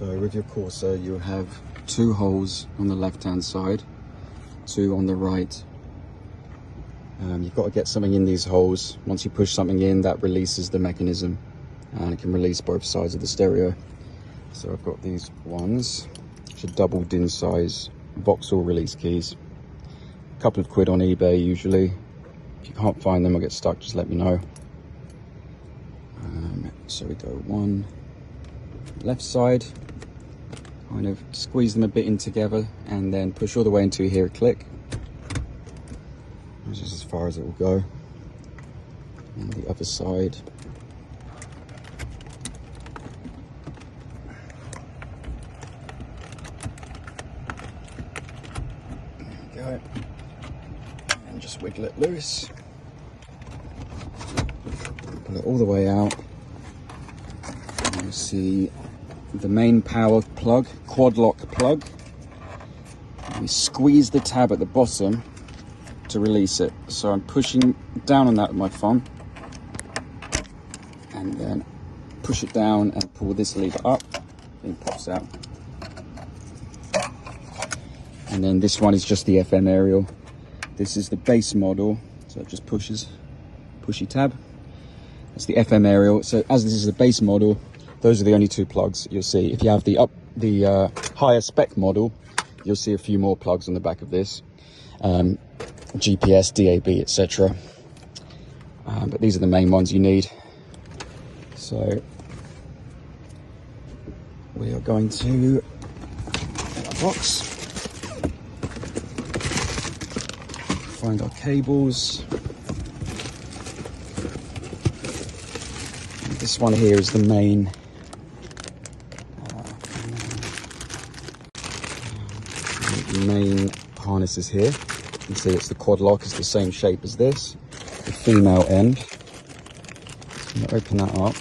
So with your Corsa, you have 2 holes on the left-hand side, 2 on the right. You've got to get something in these holes. Once you push something in, that releases the mechanism, and it can release both sides of the stereo. So I've got these ones, which are double DIN size Vauxhall release keys. A couple of quid on eBay usually. If you can't find them or get stuck, just let me know. So we go one left side, kind of squeeze them a bit in together, and then push all the way until you hear a click. This is as far as it will go. And the other side. There we go. And just wiggle it loose. Pull it all the way out. And you'll see the main power plug, quad lock plug. You squeeze the tab at the bottom to release it. So I'm pushing down on that with my thumb, and then push it down and pull this lever up, and it pops out. And then this one is just the FM aerial. This is the base model, so it just pushes, pushy tab. That's the FM aerial. So as this is the base model, those are the only 2 plugs you'll see. If you have the higher spec model, you'll see a few more plugs on the back of this. GPS, DAB, etc. But these are the main ones you need. So we are going to get our box, find our cables. And this one here is the main harnesses here. You can see it's the quad lock, it's the same shape as this, the female end. I'm gonna open that up.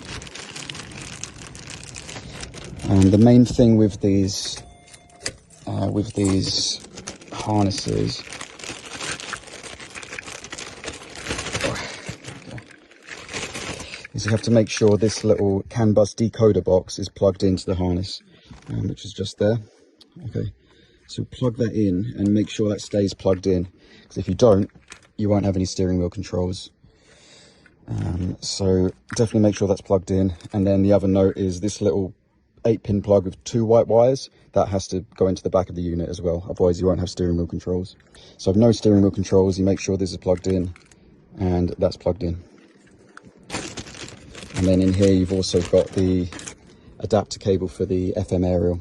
And the main thing with these harnesses is you have to make sure this little CAN bus decoder box is plugged into the harness, which is just there. Okay. So plug that in and make sure that stays plugged in, because if you don't, you won't have any steering wheel controls. So definitely make sure that's plugged in. And then the other note is this little 8-pin plug with 2 white wires, that has to go into the back of the unit as well, otherwise you won't have steering wheel controls. So if no steering wheel controls, you make sure this is plugged in and that's plugged in. And then in here you've also got the adapter cable for the FM aerial.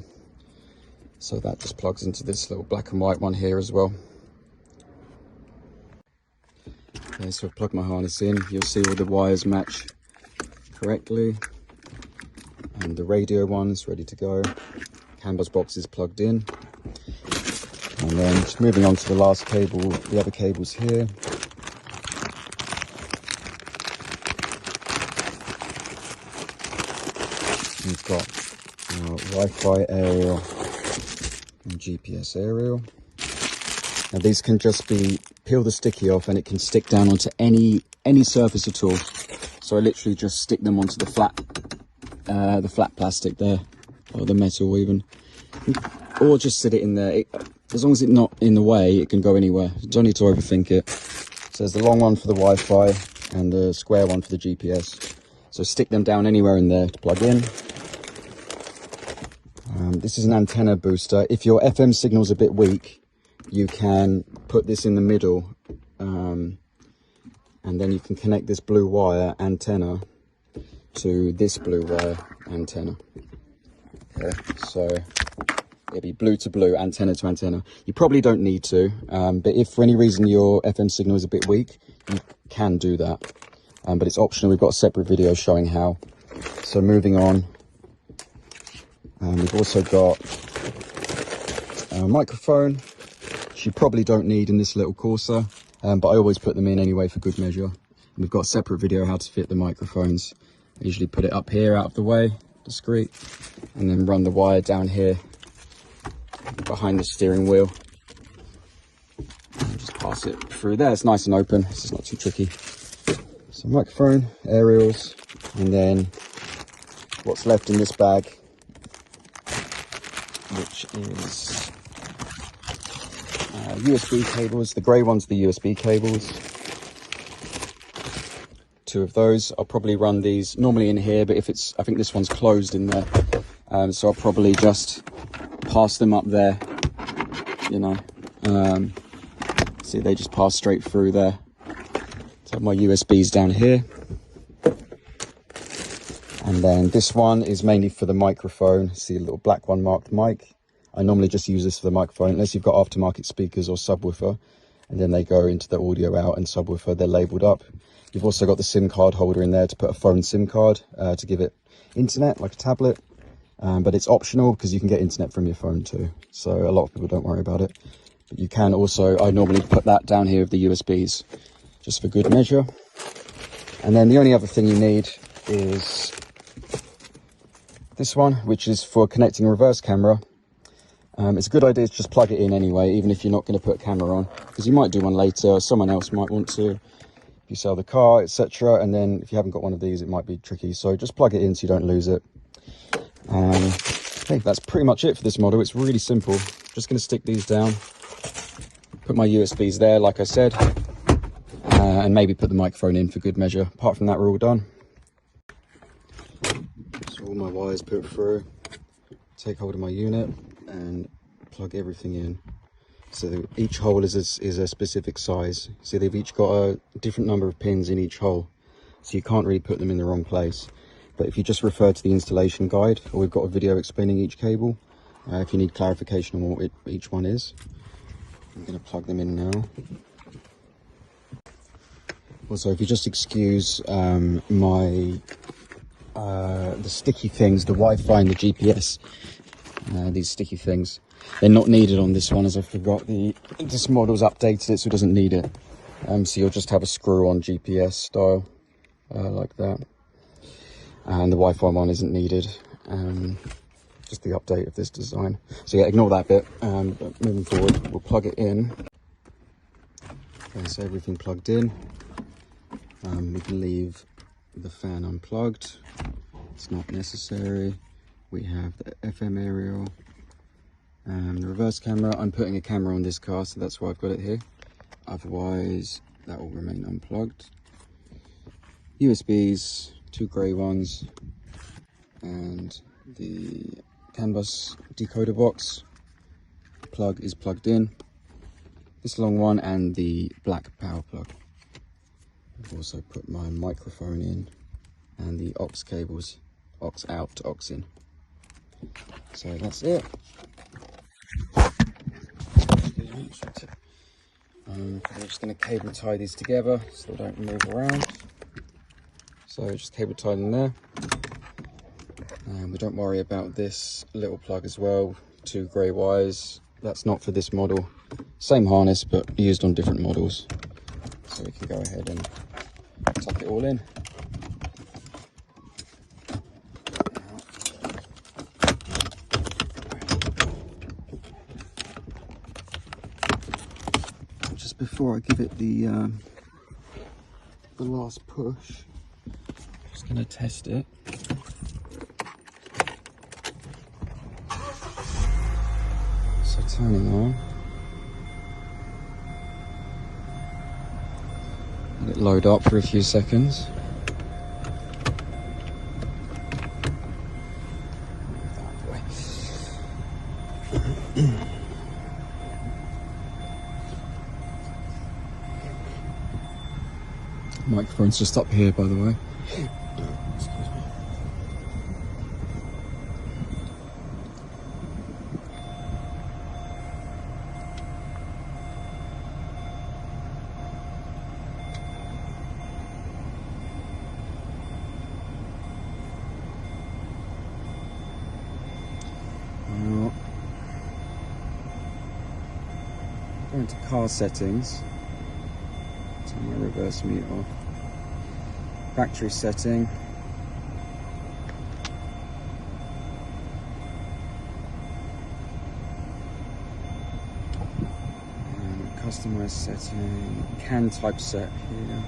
So that just plugs into this little black and white one here as well. Okay, so I've plugged my harness in. You'll see all the wires match correctly. And the radio one's ready to go. CAN bus box is plugged in. And then just moving on to the last cable, the other cables here. We've got Wi-Fi aerial and GPS aerial. Now these can just be, peel the sticky off and it can stick down onto any surface at all. So I literally just stick them onto the flat plastic there, or the metal even, or just sit it in there. As long as it's not in the way, it can go anywhere. You don't need to overthink it. So there's the long one for the Wi-Fi and the square one for the GPS. So stick them down anywhere in there to plug in. This is an antenna booster. If your FM signal's a bit weak, you can put this in the middle, and then you can connect this blue wire antenna to this blue wire antenna. Okay, so it'll be blue to blue, antenna to antenna. You probably don't need to, but if for any reason your FM signal is a bit weak, you can do that. But it's optional. We've got a separate video showing how. So moving on. We've also got a microphone, which you probably don't need in this little Corsa, but I always put them in anyway for good measure. And we've got a separate video how to fit the microphones. I usually put it up here out of the way, discreet, and then run the wire down here behind the steering wheel. And just pass it through there. It's nice and open, it's just not too tricky. So microphone, aerials, and then what's left in this bag which is USB cables. The grey one's the USB cables. 2 of those. I'll probably run these normally in here, but if it's, I think this one's closed in there, so I'll probably just pass them up there, you know. See, they just pass straight through there. So my USBs down here. And then this one is mainly for the microphone. See a little black one marked mic. I normally just use this for the microphone, unless you've got aftermarket speakers or subwoofer, and then they go into the audio out and subwoofer, they're labelled up. You've also got the SIM card holder in there to put a phone SIM card to give it internet, like a tablet. But it's optional because you can get internet from your phone too. So a lot of people don't worry about it. But you can also, I normally put that down here with the USBs, just for good measure. And then the only other thing you need is this one, which is for connecting a reverse camera. It's a good idea to just plug it in anyway, even if you're not going to put a camera on, because you might do one later, or someone else might want to, if you sell the car, etc. And then if you haven't got one of these, it might be tricky. So just plug it in so you don't lose it. I think that's pretty much it for this model. It's really simple. Just going to stick these down, put my USBs there, like I said, and maybe put the microphone in for good measure. Apart from that, we're all done. So all my wires put through, take hold of my unit and plug everything in. So each hole is a specific size. See, they've each got a different number of pins in each hole, so you can't really put them in the wrong place. But if you just refer to the installation guide, or we've got a video explaining each cable, if you need clarification on what each one is. I'm going to plug them in now. Also, if you just excuse the sticky things, the Wi-Fi and the GPS, these sticky things, they're not needed on this one, as I forgot this model's updated it, so it doesn't need it. So you'll just have a screw on GPS style, like that. And the Wi-Fi one isn't needed, just the update of this design. So yeah, ignore that bit, but moving forward, we'll plug it in. Okay, so everything plugged in. We can leave the fan unplugged, it's not necessary. We have the FM aerial, the reverse camera. I'm putting a camera on this car, so that's why I've got it here. Otherwise, that will remain unplugged. USBs, 2 grey ones, and the CAN bus decoder box plug is plugged in. This long one and the black power plug. I've also put my microphone in and the aux cables, aux out to aux in. So that's it. I'm just going to cable tie these together so they don't move around. So just cable tie them there. And we don't worry about this little plug as well, 2 grey wires. That's not for this model. Same harness, but used on different models. So we can go ahead and tuck it all in. Just before I give it the last push, just going to test it. So turning on. Let it load up for a few seconds. Microphone's just up here, by the way. Excuse me. Well, go into car settings. Turn my reverse mute off. Factory setting. And customize setting. CAN type set here.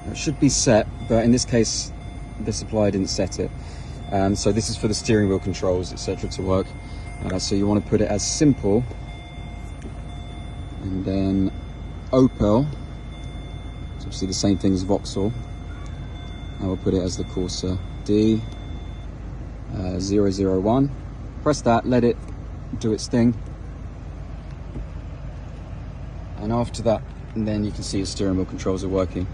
It should be set, but in this case the supplier didn't set it. So this is for the steering wheel controls, etc. to work. So you want to put it as simple, and then Opel, it's obviously the same thing as Vauxhall. I will put it as the Corsa D 001. Press that, let it do its thing, and after that, and then you can see the steering wheel controls are working.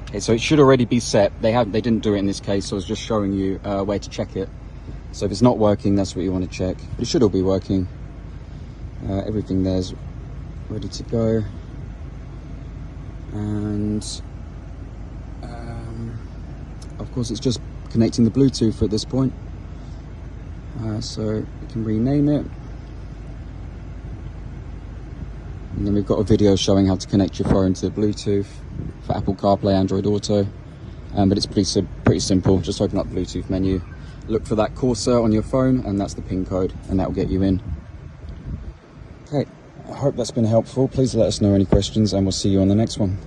Okay, so it should already be set. They didn't do it in this case, so I was just showing you where to check it. So if it's not working, that's what you want to check. But it should all be working. Everything there's ready to go. And of course it's just connecting the Bluetooth at this point. So you can rename it. And then we've got a video showing how to connect your phone to Bluetooth for Apple CarPlay, Android Auto. But it's pretty simple. Just open up the Bluetooth menu, look for that Corsa on your phone, and that's the PIN code, and that will get you in. Okay, I hope that's been helpful. Please let us know any questions, and we'll see you on the next one.